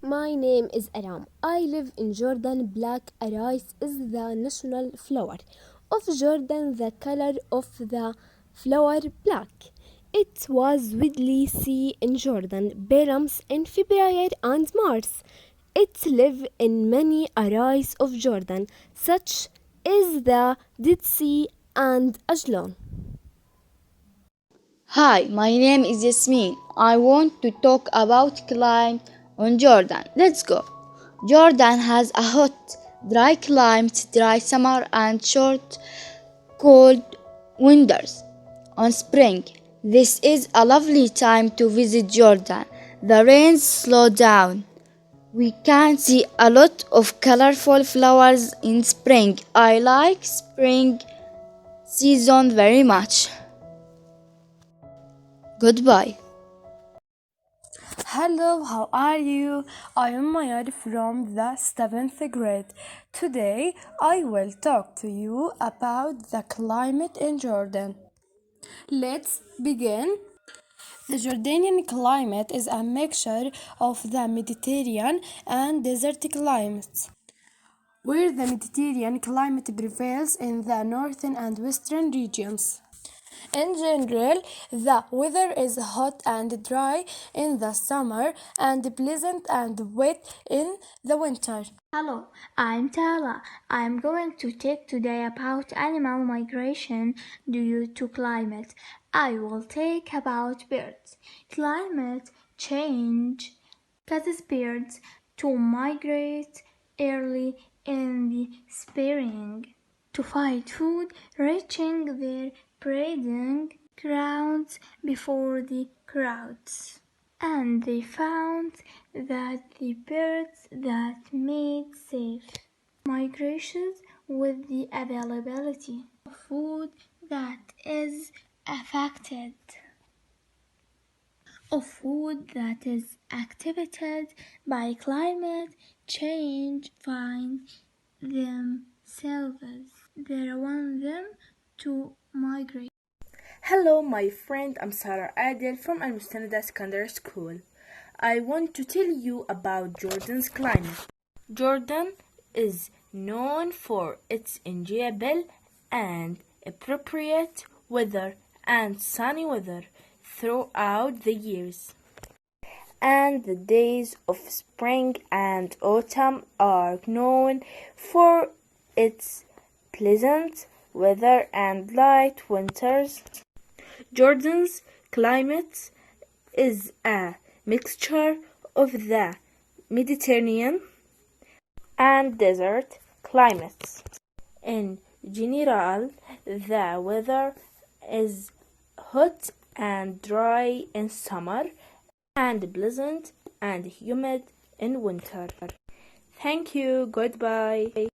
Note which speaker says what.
Speaker 1: My name is Aram. I live in Jordan. Black rice is the national flower of Jordan, the color of the flower black. It was widely seen in Jordan, blooms in February and March. It lives in many areas of Jordan, such as the Dead Sea and Ajlan.
Speaker 2: Hi, my name is Yasmin. I want to talk about climate on Jordan. Let's go. Jordan has a hot, dry climate, dry summer and short, cold winters. On spring, this is a lovely time to visit Jordan. The rains slow down. We can see a lot of colorful flowers in spring. I like spring season very much. Goodbye.
Speaker 3: Hello, how are you? I am Mayar from the 7th grade. Today I will talk to you about the climate in Jordan. Let's begin. The Jordanian climate is a mixture of the Mediterranean and desert climates, where the Mediterranean climate prevails in the northern and western regions. In general, the weather is hot and dry in the summer and pleasant and wet in the winter.
Speaker 4: Hello, I'm Tala. I'm going to talk today about animal migration due to climate. I will talk about birds. Climate change causes birds to migrate early in the spring to find food, reaching their breeding grounds before the crowds. And they found that the birds that made safe migrations with the availability of food that is affected activated by climate change find themselves. They want them to migrate.
Speaker 5: Hello, my friend. I'm Sarah Adel from Al Mustanada Secondary School. I want to tell you about Jordan's climate. Jordan is known for its enjoyable and appropriate weather and sunny weather throughout the years. And the days of spring and autumn are known for its pleasant weather and light winters. Jordan's climate is a mixture of the Mediterranean and desert climates. In general, the weather is hot and dry in summer and pleasant and humid in winter. Thank you. Goodbye.